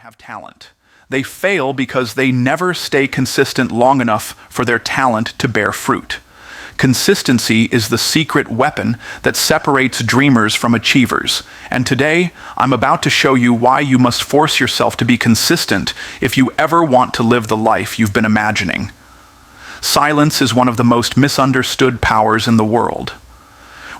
have talent. They fail because they never stay consistent long enough for their talent to bear fruit. Consistency is the secret weapon that separates dreamers from achievers. And today, I'm about to show you why you must force yourself to be consistent if you ever want to live the life you've been imagining. Silence is one of the most misunderstood powers in the world.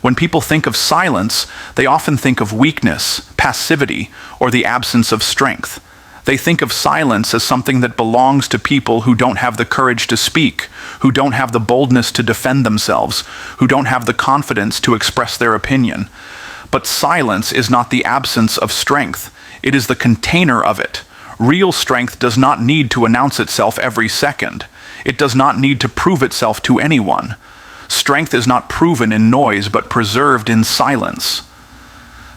When people think of silence, they often think of weakness, passivity, or the absence of strength. They think of silence as something that belongs to people who don't have the courage to speak, who don't have the boldness to defend themselves, who don't have the confidence to express their opinion. But silence is not the absence of strength. It is the container of it. Real strength does not need to announce itself every second. It does not need to prove itself to anyone. Strength is not proven in noise, but preserved in silence.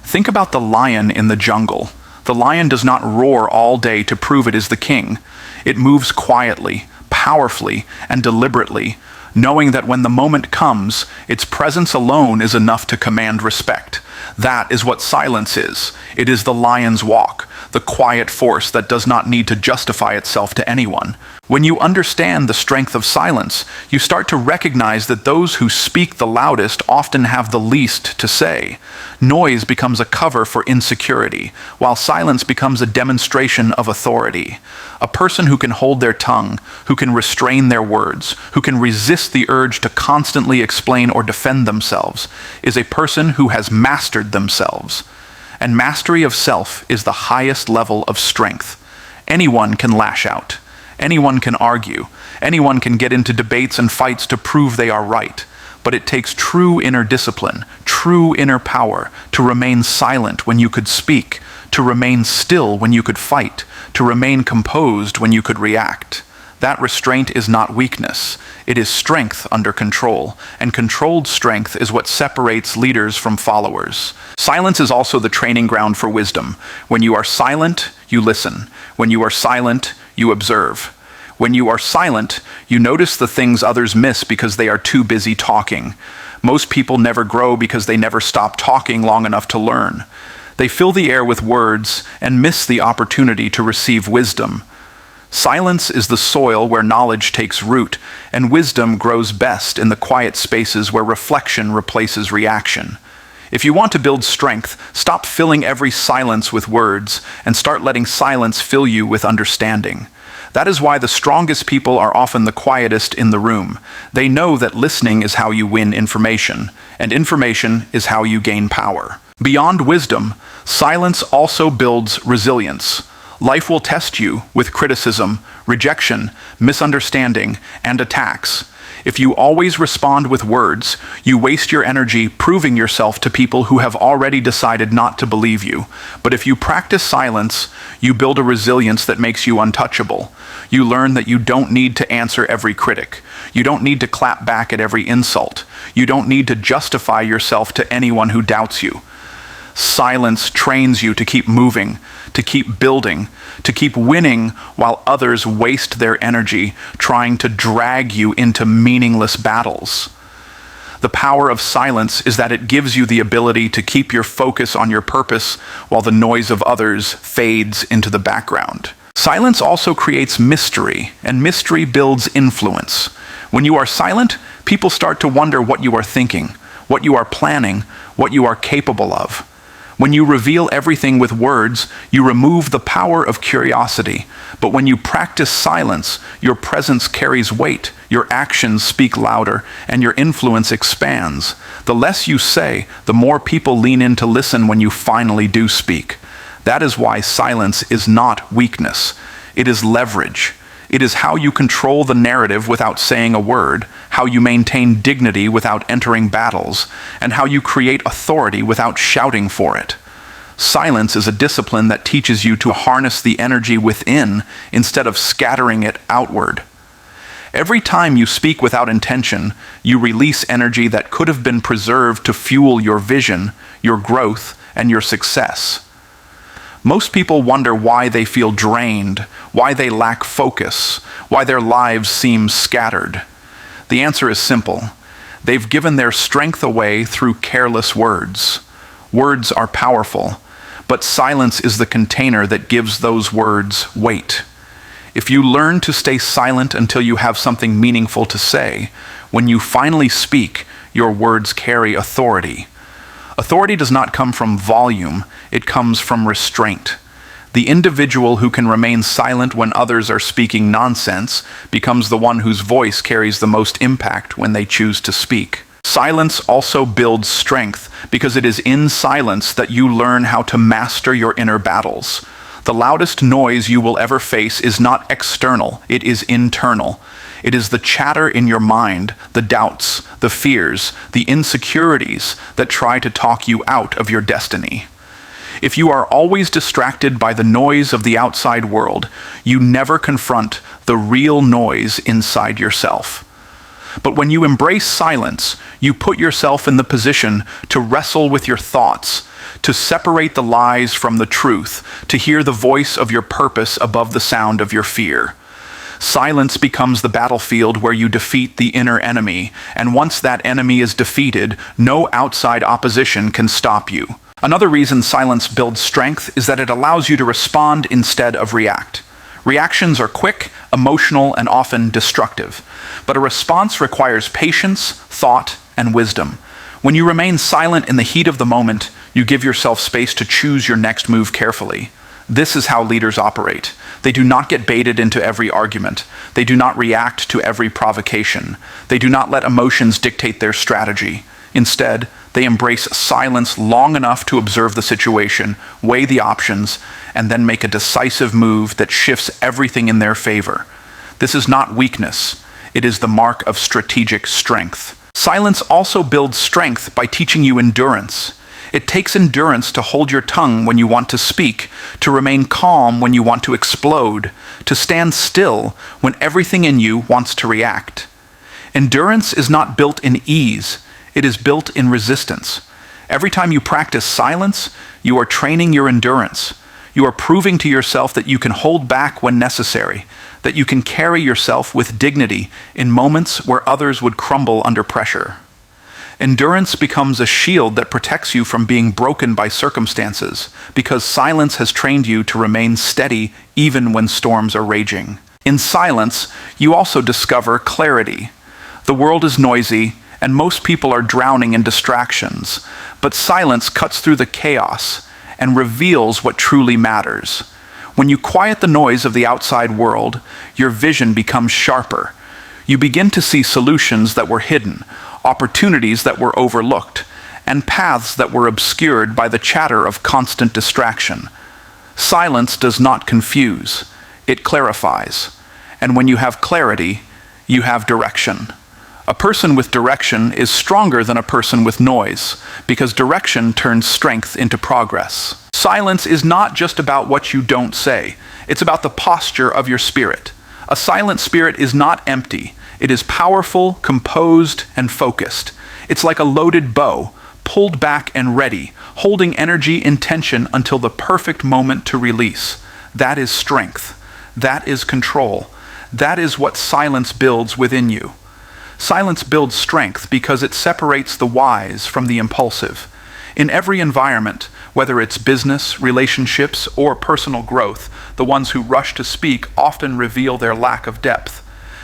Think about the lion in the jungle. The lion does not roar all day to prove it is the king. It moves quietly, powerfully, and deliberately, knowing that when the moment comes, its presence alone is enough to command respect. That is what silence is. It is the lion's walk, the quiet force that does not need to justify itself to anyone. When you understand the strength of silence, you start to recognize that those who speak the loudest often have the least to say. Noise becomes a cover for insecurity, while silence becomes a demonstration of authority. A person who can hold their tongue, who can restrain their words, who can resist the urge to constantly explain or defend themselves, is a person who has mastered themselves. And mastery of self is the highest level of strength. Anyone can lash out. Anyone can argue. Anyone can get into debates and fights to prove they are right. But it takes true inner discipline, true inner power, to remain silent when you could speak, to remain still when you could fight, to remain composed when you could react. That restraint is not weakness. It is strength under control, and controlled strength is what separates leaders from followers. Silence is also the training ground for wisdom. When you are silent, you listen. When you are silent, you observe. When you are silent, you notice the things others miss because they are too busy talking. Most people never grow because they never stop talking long enough to learn. They fill the air with words and miss the opportunity to receive wisdom. Silence is the soil where knowledge takes root, and wisdom grows best in the quiet spaces where reflection replaces reaction. If you want to build strength, stop filling every silence with words and start letting silence fill you with understanding. That is why the strongest people are often the quietest in the room. They know that listening is how you win information, and information is how you gain power. Beyond wisdom, silence also builds resilience. Life will test you with criticism, rejection, misunderstanding, and attacks. If you always respond with words, you waste your energy proving yourself to people who have already decided not to believe you. But if you practice silence, you build a resilience that makes you untouchable. You learn that you don't need to answer every critic. You don't need to clap back at every insult. You don't need to justify yourself to anyone who doubts you. Silence trains you to keep moving, to keep building, to keep winning while others waste their energy trying to drag you into meaningless battles. The power of silence is that it gives you the ability to keep your focus on your purpose while the noise of others fades into the background. Silence also creates mystery, and mystery builds influence. When you are silent, people start to wonder what you are thinking, what you are planning, what you are capable of. When you reveal everything with words, you remove the power of curiosity. But when you practice silence, your presence carries weight, your actions speak louder, and your influence expands. The less you say, the more people lean in to listen when you finally do speak. That is why silence is not weakness. It is leverage. It is how you control the narrative without saying a word, how you maintain dignity without entering battles, and how you create authority without shouting for it. Silence is a discipline that teaches you to harness the energy within instead of scattering it outward. Every time you speak without intention, you release energy that could have been preserved to fuel your vision, your growth, and your success. Most people wonder why they feel drained, why they lack focus, why their lives seem scattered. The answer is simple. They've given their strength away through careless words. Words are powerful, but silence is the container that gives those words weight. If you learn to stay silent until you have something meaningful to say, when you finally speak, your words carry authority. Authority does not come from volume, it comes from restraint. The individual who can remain silent when others are speaking nonsense becomes the one whose voice carries the most impact when they choose to speak. Silence also builds strength because it is in silence that you learn how to master your inner battles. The loudest noise you will ever face is not external, it is internal. It is the chatter in your mind, the doubts, the fears, the insecurities that try to talk you out of your destiny. If you are always distracted by the noise of the outside world, you never confront the real noise inside yourself. But when you embrace silence, you put yourself in the position to wrestle with your thoughts, to separate the lies from the truth, to hear the voice of your purpose above the sound of your fear. Silence becomes the battlefield where you defeat the inner enemy, and once that enemy is defeated, no outside opposition can stop you. Another reason silence builds strength is that it allows you to respond instead of react. Reactions are quick, emotional, and often destructive, but a response requires patience, thought, and wisdom. When you remain silent in the heat of the moment, you give yourself space to choose your next move carefully. This is how leaders operate. They do not get baited into every argument. They do not react to every provocation. They do not let emotions dictate their strategy. Instead, they embrace silence long enough to observe the situation, weigh the options, and then make a decisive move that shifts everything in their favor. This is not weakness. It is the mark of strategic strength. Silence also builds strength by teaching you endurance. It takes endurance to hold your tongue when you want to speak, to remain calm when you want to explode, to stand still when everything in you wants to react. Endurance is not built in ease. It is built in resistance. Every time you practice silence, you are training your endurance. You are proving to yourself that you can hold back when necessary, that you can carry yourself with dignity in moments where others would crumble under pressure. Endurance becomes a shield that protects you from being broken by circumstances, because silence has trained you to remain steady even when storms are raging. In silence, you also discover clarity. The world is noisy, and most people are drowning in distractions, but silence cuts through the chaos and reveals what truly matters. When you quiet the noise of the outside world, your vision becomes sharper. You begin to see solutions that were hidden, opportunities that were overlooked, and paths that were obscured by the chatter of constant distraction. Silence does not confuse, it clarifies. And when you have clarity, you have direction. A person with direction is stronger than a person with noise, because direction turns strength into progress. Silence is not just about what you don't say, it's about the posture of your spirit. A silent spirit is not empty. It is powerful, composed, and focused. It's like a loaded bow, pulled back and ready, holding energy in tension until the perfect moment to release. That is strength. That is control. That is what silence builds within you. Silence builds strength because it separates the wise from the impulsive. In every environment, whether it's business, relationships, or personal growth, the ones who rush to speak often reveal their lack of depth.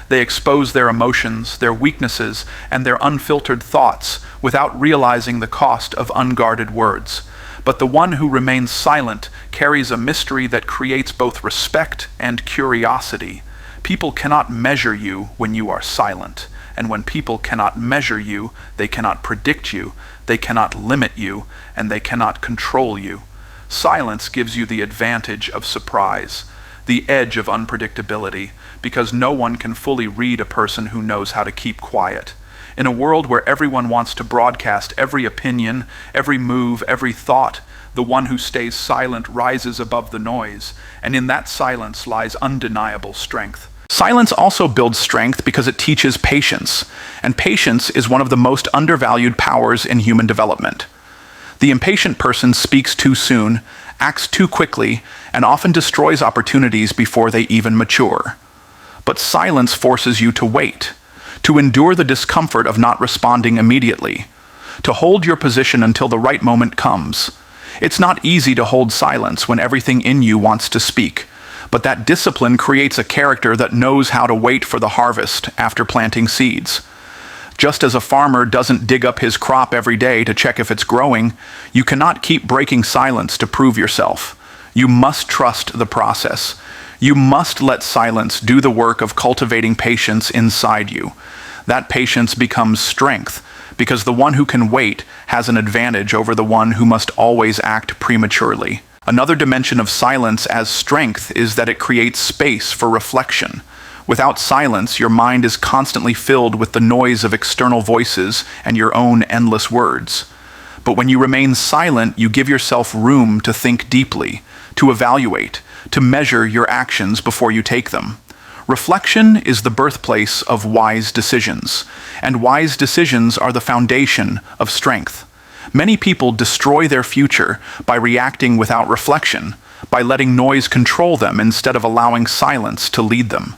They expose their emotions, their weaknesses, and their unfiltered thoughts without realizing the cost of unguarded words. But the one who remains silent carries a mystery that creates both respect and curiosity. People cannot measure you when you are silent. And when people cannot measure you, they cannot predict you, they cannot limit you, and they cannot control you. Silence gives you the advantage of surprise, the edge of unpredictability, because no one can fully read a person who knows how to keep quiet. In a world where everyone wants to broadcast every opinion, every move, every thought, the one who stays silent rises above the noise, and in that silence lies undeniable strength. Silence also builds strength because it teaches patience, and patience is one of the most undervalued powers in human development. The impatient person speaks too soon, acts too quickly, and often destroys opportunities before they even mature. But silence forces you to wait, to endure the discomfort of not responding immediately, to hold your position until the right moment comes. It's not easy to hold silence when everything in you wants to speak, but that discipline creates a character that knows how to wait for the harvest after planting seeds. Just as a farmer doesn't dig up his crop every day to check if it's growing, you cannot keep breaking silence to prove yourself. You must trust the process. You must let silence do the work of cultivating patience inside you. That patience becomes strength, because the one who can wait has an advantage over the one who must always act prematurely. Another dimension of silence as strength is that it creates space for reflection. Without silence, your mind is constantly filled with the noise of external voices and your own endless words. But when you remain silent, you give yourself room to think deeply, to evaluate, to measure your actions before you take them. Reflection is the birthplace of wise decisions, and wise decisions are the foundation of strength. Many people destroy their future by reacting without reflection, by letting noise control them instead of allowing silence to lead them.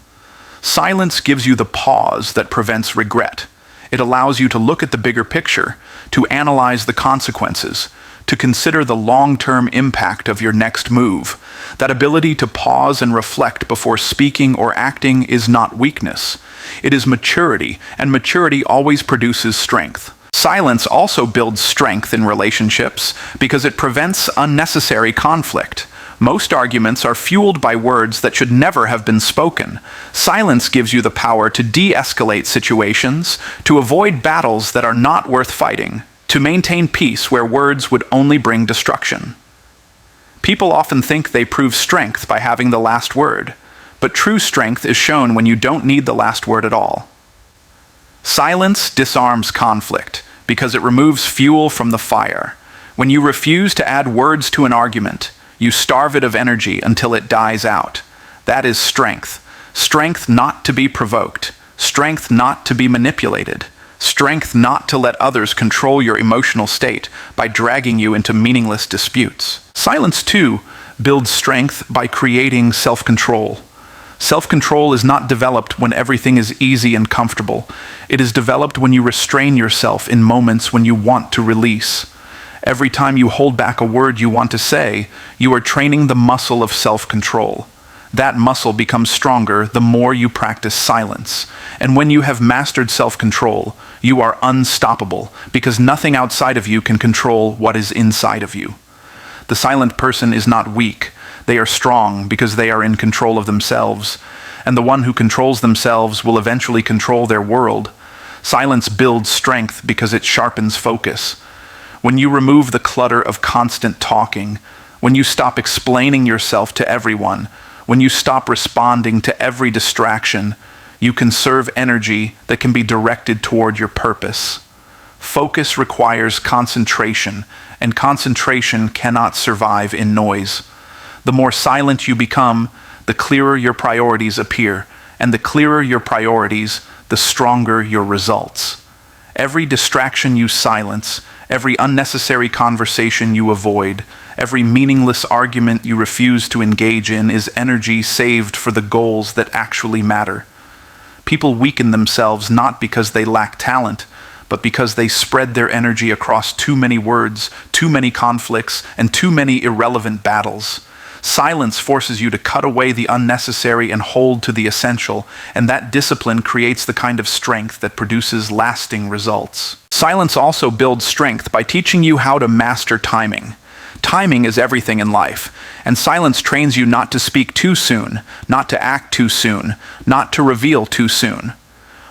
Silence gives you the pause that prevents regret. It allows you to look at the bigger picture, to analyze the consequences, to consider the long-term impact of your next move. That ability to pause and reflect before speaking or acting is not weakness. It is maturity, and maturity always produces strength. Silence also builds strength in relationships because it prevents unnecessary conflict. Most arguments are fueled by words that should never have been spoken. Silence gives you the power to de-escalate situations, to avoid battles that are not worth fighting, to maintain peace where words would only bring destruction. People often think they prove strength by having the last word, but true strength is shown when you don't need the last word at all. Silence disarms conflict because it removes fuel from the fire. When you refuse to add words to an argument, you starve it of energy until it dies out. That is strength. Strength not to be provoked. Strength not to be manipulated. Strength not to let others control your emotional state by dragging you into meaningless disputes. Silence, too, builds strength by creating self-control. Self-control is not developed when everything is easy and comfortable. It is developed when you restrain yourself in moments when you want to release. Every time you hold back a word you want to say, you are training the muscle of self-control. That muscle becomes stronger the more you practice silence. And when you have mastered self-control, you are unstoppable because nothing outside of you can control what is inside of you. The silent person is not weak. They are strong because they are in control of themselves. And the one who controls themselves will eventually control their world. Silence builds strength because it sharpens focus. When you remove the clutter of constant talking, when you stop explaining yourself to everyone, when you stop responding to every distraction, you conserve energy that can be directed toward your purpose. Focus requires concentration, and concentration cannot survive in noise. The more silent you become, the clearer your priorities appear, and the clearer your priorities, the stronger your results. Every distraction you silence, every unnecessary conversation you avoid, every meaningless argument you refuse to engage in is energy saved for the goals that actually matter. People weaken themselves not because they lack talent, but because they spread their energy across too many words, too many conflicts, and too many irrelevant battles. Silence forces you to cut away the unnecessary and hold to the essential, and that discipline creates the kind of strength that produces lasting results. Silence also builds strength by teaching you how to master timing. Timing is everything in life, and silence trains you not to speak too soon, not to act too soon, not to reveal too soon.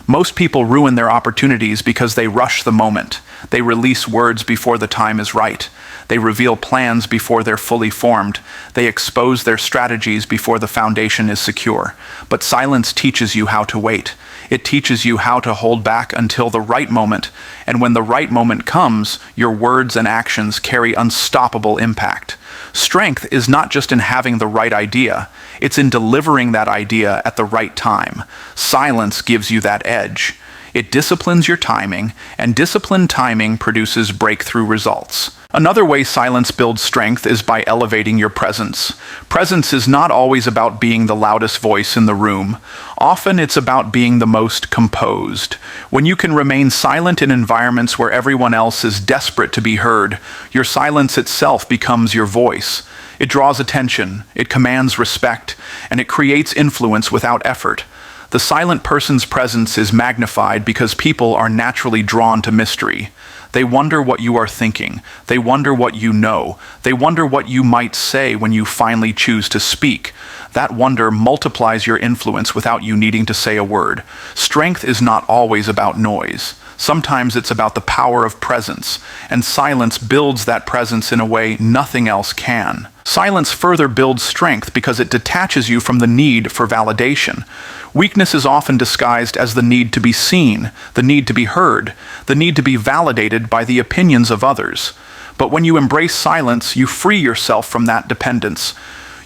Most people ruin their opportunities because they rush the moment. They release words before the time is right. They reveal plans before they're fully formed. They expose their strategies before the foundation is secure. But silence teaches you how to wait. It teaches you how to hold back until the right moment. And when the right moment comes, your words and actions carry unstoppable impact. Strength is not just in having the right idea. It's in delivering that idea at the right time. Silence gives you that edge. It disciplines your timing, and disciplined timing produces breakthrough results. Another way silence builds strength is by elevating your presence. Presence is not always about being the loudest voice in the room. Often it's about being the most composed. When you can remain silent in environments where everyone else is desperate to be heard, your silence itself becomes your voice. It draws attention, it commands respect, and it creates influence without effort. The silent person's presence is magnified because people are naturally drawn to mystery. They wonder what you are thinking. They wonder what you know. They wonder what you might say when you finally choose to speak. That wonder multiplies your influence without you needing to say a word. Strength is not always about noise. Sometimes it's about the power of presence, and silence builds that presence in a way nothing else can. Silence further builds strength because it detaches you from the need for validation. Weakness is often disguised as the need to be seen, the need to be heard, the need to be validated by the opinions of others. But when you embrace silence, you free yourself from that dependence.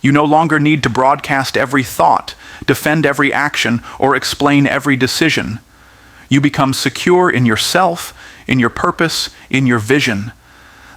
You no longer need to broadcast every thought, defend every action, or explain every decision. You become secure in yourself, in your purpose, in your vision.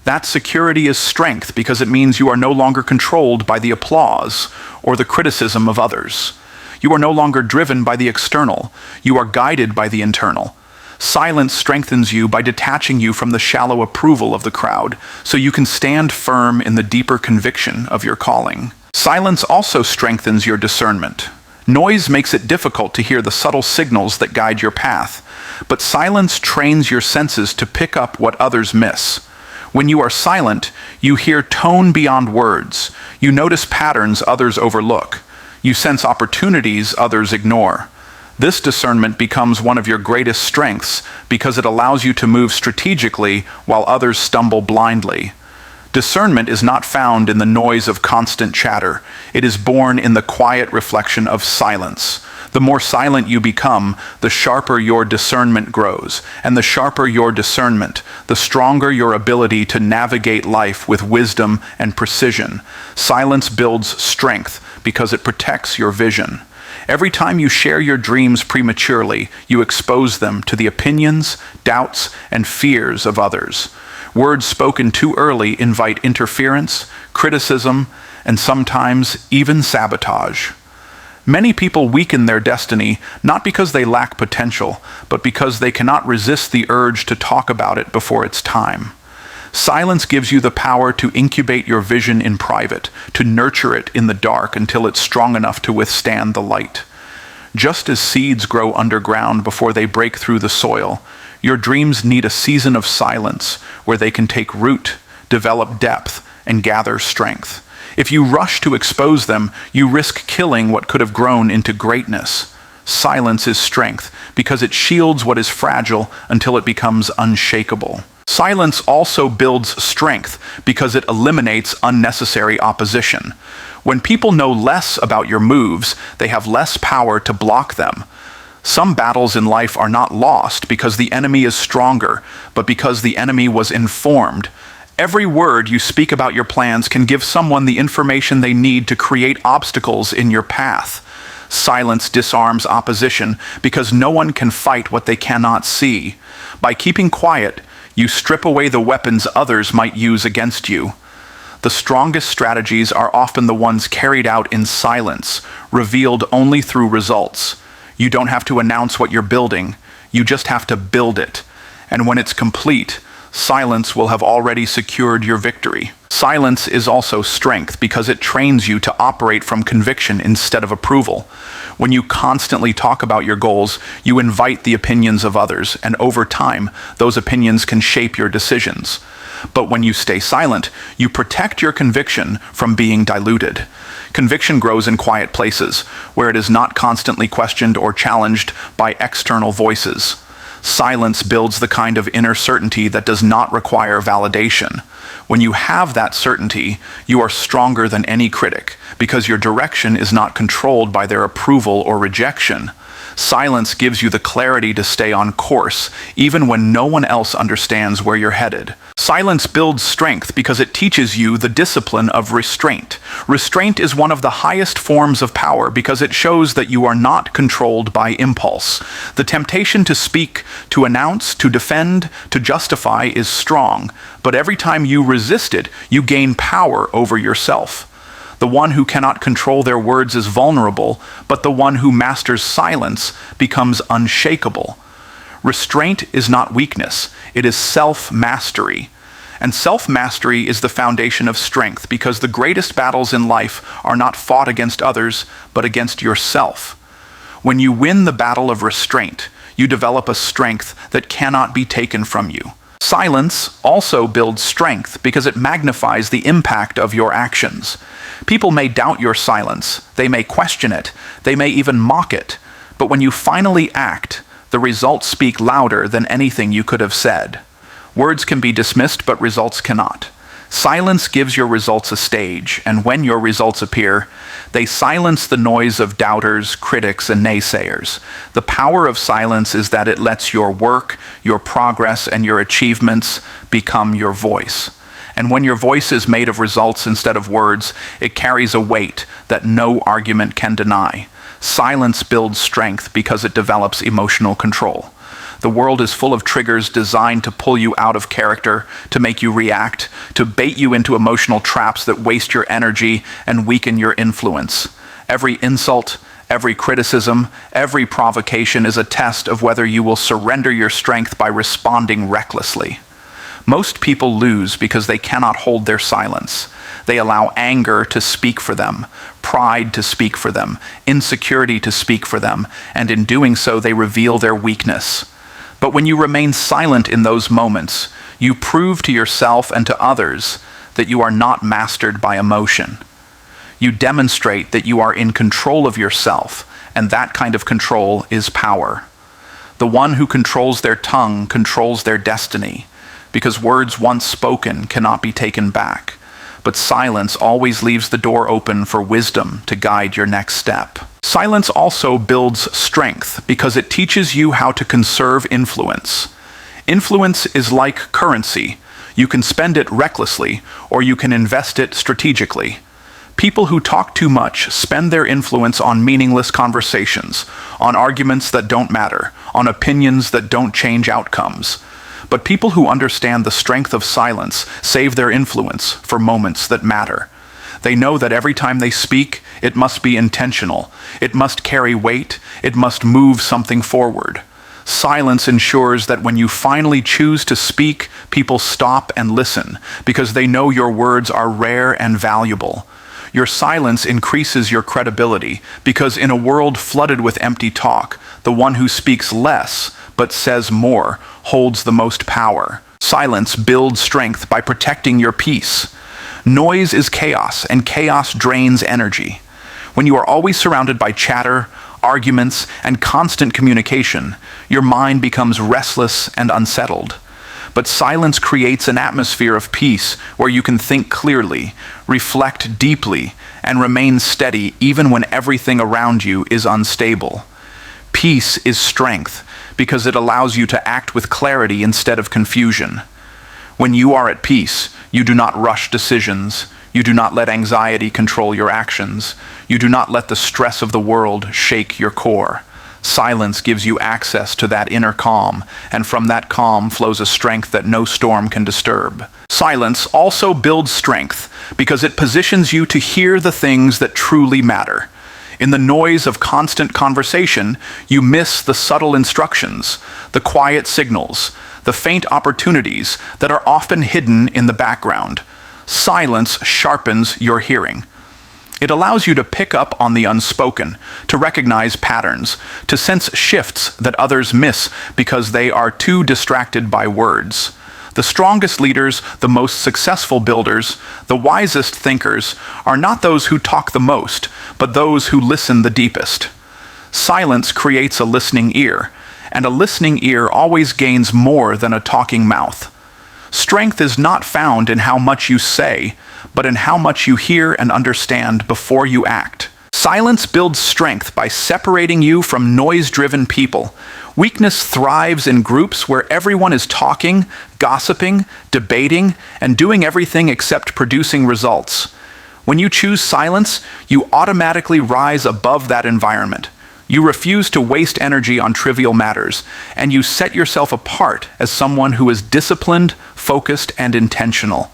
That security is strength because it means you are no longer controlled by the applause or the criticism of others. You are no longer driven by the external. You are guided by the internal. Silence strengthens you by detaching you from the shallow approval of the crowd, so you can stand firm in the deeper conviction of your calling. Silence also strengthens your discernment. Noise makes it difficult to hear the subtle signals that guide your path, but silence trains your senses to pick up what others miss. When you are silent, you hear tone beyond words. You notice patterns others overlook. You sense opportunities others ignore. This discernment becomes one of your greatest strengths because it allows you to move strategically while others stumble blindly. Discernment is not found in the noise of constant chatter. It is born in the quiet reflection of silence. The more silent you become, the sharper your discernment grows, and the sharper your discernment, the stronger your ability to navigate life with wisdom and precision. Silence builds strength because it protects your vision. Every time you share your dreams prematurely, you expose them to the opinions, doubts, and fears of others. Words spoken too early invite interference, criticism, and sometimes even sabotage. Many people weaken their destiny not because they lack potential, but because they cannot resist the urge to talk about it before it's time. Silence gives you the power to incubate your vision in private, to nurture it in the dark until it's strong enough to withstand the light. Just as seeds grow underground before they break through the soil, your dreams need a season of silence where they can take root, develop depth, and gather strength. If you rush to expose them, you risk killing what could have grown into greatness. Silence is strength because it shields what is fragile until it becomes unshakable. Silence also builds strength because it eliminates unnecessary opposition. When people know less about your moves, they have less power to block them. Some battles in life are not lost because the enemy is stronger, but because the enemy was informed. Every word you speak about your plans can give someone the information they need to create obstacles in your path. Silence disarms opposition because no one can fight what they cannot see. By keeping quiet, you strip away the weapons others might use against you. The strongest strategies are often the ones carried out in silence, revealed only through results. You don't have to announce what you're building, you just have to build it. And when it's complete, silence will have already secured your victory. Silence is also strength because it trains you to operate from conviction instead of approval. When you constantly talk about your goals, you invite the opinions of others, and over time, those opinions can shape your decisions. But when you stay silent, you protect your conviction from being diluted. Conviction grows in quiet places, where it is not constantly questioned or challenged by external voices. Silence builds the kind of inner certainty that does not require validation. When you have that certainty, you are stronger than any critic, because your direction is not controlled by their approval or rejection. Silence gives you the clarity to stay on course, even when no one else understands where you're headed. Silence builds strength because it teaches you the discipline of restraint. Restraint is one of the highest forms of power because it shows that you are not controlled by impulse. The temptation to speak, to announce, to defend, to justify is strong, but every time you resist it, you gain power over yourself. The one who cannot control their words is vulnerable, but the one who masters silence becomes unshakable. Restraint is not weakness, it is self-mastery. And self-mastery is the foundation of strength because the greatest battles in life are not fought against others, but against yourself. When you win the battle of restraint, you develop a strength that cannot be taken from you. Silence also builds strength because it magnifies the impact of your actions. People may doubt your silence, they may question it, they may even mock it, but when you finally act, the results speak louder than anything you could have said. Words can be dismissed, but results cannot. Silence gives your results a stage, and when your results appear, they silence the noise of doubters, critics, and naysayers. The power of silence is that it lets your work, your progress, and your achievements become your voice. And when your voice is made of results instead of words, it carries a weight that no argument can deny. Silence builds strength because it develops emotional control. The world is full of triggers designed to pull you out of character, to make you react, to bait you into emotional traps that waste your energy and weaken your influence. Every insult, every criticism, every provocation is a test of whether you will surrender your strength by responding recklessly. Most people lose because they cannot hold their silence. They allow anger to speak for them, pride to speak for them, insecurity to speak for them, and in doing so they reveal their weakness. But when you remain silent in those moments, you prove to yourself and to others that you are not mastered by emotion. You demonstrate that you are in control of yourself, and that kind of control is power. The one who controls their tongue controls their destiny, because words once spoken cannot be taken back. But silence always leaves the door open for wisdom to guide your next step. Silence also builds strength because it teaches you how to conserve influence. Influence is like currency. You can spend it recklessly, or you can invest it strategically. People who talk too much spend their influence on meaningless conversations, on arguments that don't matter, on opinions that don't change outcomes. But people who understand the strength of silence save their influence for moments that matter. They know that every time they speak, it must be intentional. It must carry weight. It must move something forward. Silence ensures that when you finally choose to speak, people stop and listen because they know your words are rare and valuable. Your silence increases your credibility because in a world flooded with empty talk, the one who speaks less but says more holds the most power. Silence builds strength by protecting your peace. Noise is chaos, and chaos drains energy. When you are always surrounded by chatter, arguments, and constant communication, your mind becomes restless and unsettled. But silence creates an atmosphere of peace where you can think clearly, reflect deeply, and remain steady even when everything around you is unstable. Peace is strength because it allows you to act with clarity instead of confusion. When you are at peace, you do not rush decisions. You do not let anxiety control your actions. You do not let the stress of the world shake your core. Silence gives you access to that inner calm, and from that calm flows a strength that no storm can disturb. Silence also builds strength because it positions you to hear the things that truly matter. In the noise of constant conversation, you miss the subtle instructions, the quiet signals, the faint opportunities that are often hidden in the background. Silence sharpens your hearing. It allows you to pick up on the unspoken, to recognize patterns, to sense shifts that others miss because they are too distracted by words. The strongest leaders, the most successful builders, the wisest thinkers are not those who talk the most, but those who listen the deepest. Silence creates a listening ear, and a listening ear always gains more than a talking mouth. Strength is not found in how much you say, but in how much you hear and understand before you act. Silence builds strength by separating you from noise-driven people. Weakness thrives in groups where everyone is talking, gossiping, debating, and doing everything except producing results. When you choose silence, you automatically rise above that environment. You refuse to waste energy on trivial matters, and you set yourself apart as someone who is disciplined, focused, and intentional.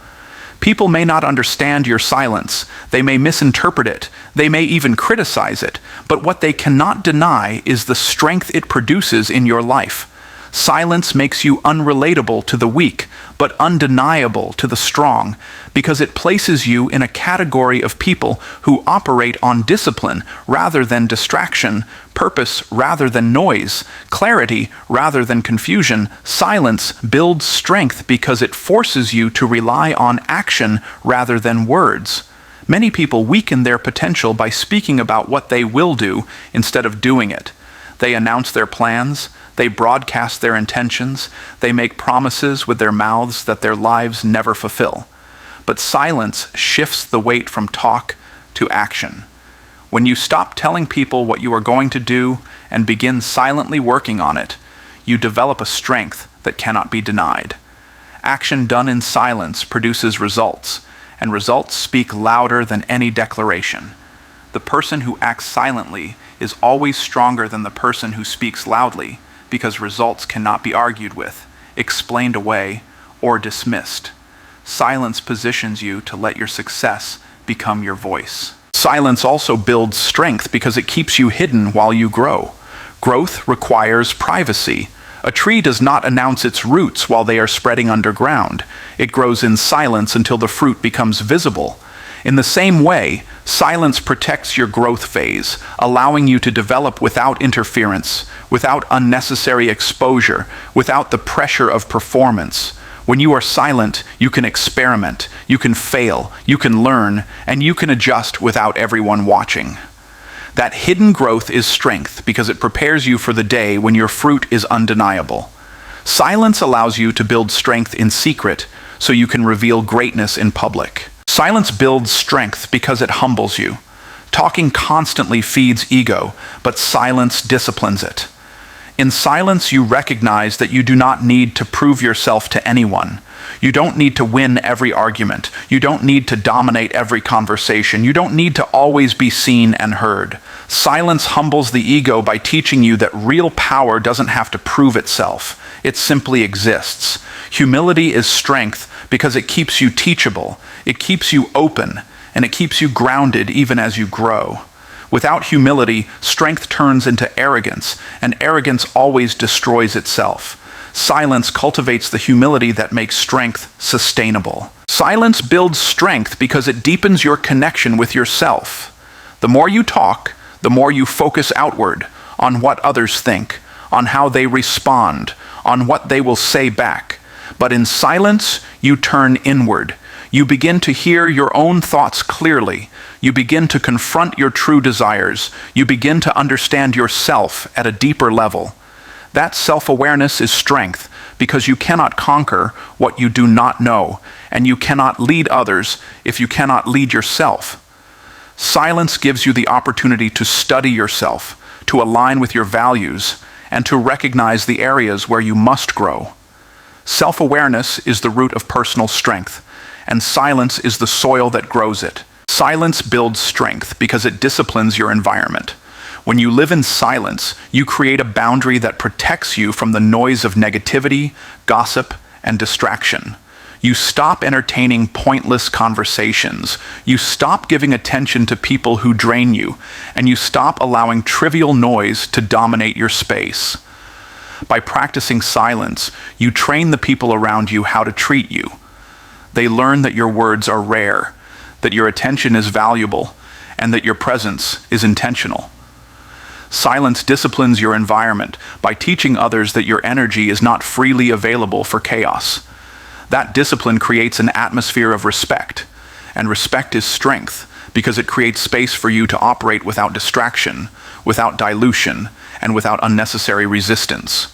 People may not understand your silence. They may misinterpret it. They may even criticize it. But what they cannot deny is the strength it produces in your life. Silence makes you unrelatable to the weak, but undeniable to the strong, because it places you in a category of people who operate on discipline rather than distraction, purpose rather than noise, clarity rather than confusion. Silence builds strength because it forces you to rely on action rather than words. Many people weaken their potential by speaking about what they will do instead of doing it. They announce their plans, they broadcast their intentions, they make promises with their mouths that their lives never fulfill. But silence shifts the weight from talk to action. When you stop telling people what you are going to do and begin silently working on it, you develop a strength that cannot be denied. Action done in silence produces results, and results speak louder than any declaration. The person who acts silently is always stronger than the person who speaks loudly, because results cannot be argued with, explained away, or dismissed. Silence positions you to let your success become your voice. Silence also builds strength because it keeps you hidden while you grow. Growth requires privacy. A tree does not announce its roots while they are spreading underground. It grows in silence until the fruit becomes visible. In the same way, silence protects your growth phase, allowing you to develop without interference, without unnecessary exposure, without the pressure of performance. When you are silent, you can experiment, you can fail, you can learn, and you can adjust without everyone watching. That hidden growth is strength because it prepares you for the day when your fruit is undeniable. Silence allows you to build strength in secret so you can reveal greatness in public. Silence builds strength because it humbles you. Talking constantly feeds ego, but silence disciplines it. In silence, you recognize that you do not need to prove yourself to anyone. You don't need to win every argument. You don't need to dominate every conversation. You don't need to always be seen and heard. Silence humbles the ego by teaching you that real power doesn't have to prove itself. It simply exists. Humility is strength because it keeps you teachable, it keeps you open, and it keeps you grounded even as you grow. Without humility, strength turns into arrogance, and arrogance always destroys itself. Silence cultivates the humility that makes strength sustainable. Silence builds strength because it deepens your connection with yourself. The more you talk, the more you focus outward, on what others think, on how they respond, on what they will say back. But in silence, you turn inward. You begin to hear your own thoughts clearly. You begin to confront your true desires. You begin to understand yourself at a deeper level. That self-awareness is strength because you cannot conquer what you do not know, and you cannot lead others if you cannot lead yourself. Silence gives you the opportunity to study yourself, to align with your values, and to recognize the areas where you must grow. Self-awareness is the root of personal strength, and silence is the soil that grows it. Silence builds strength because it disciplines your environment. When you live in silence, you create a boundary that protects you from the noise of negativity, gossip, and distraction. You stop entertaining pointless conversations. You stop giving attention to people who drain you, and you stop allowing trivial noise to dominate your space. By practicing silence, you train the people around you how to treat you. They learn that your words are rare, that your attention is valuable, and that your presence is intentional. Silence disciplines your environment by teaching others that your energy is not freely available for chaos. That discipline creates an atmosphere of respect, and respect is strength because it creates space for you to operate without distraction, without dilution, and without unnecessary resistance.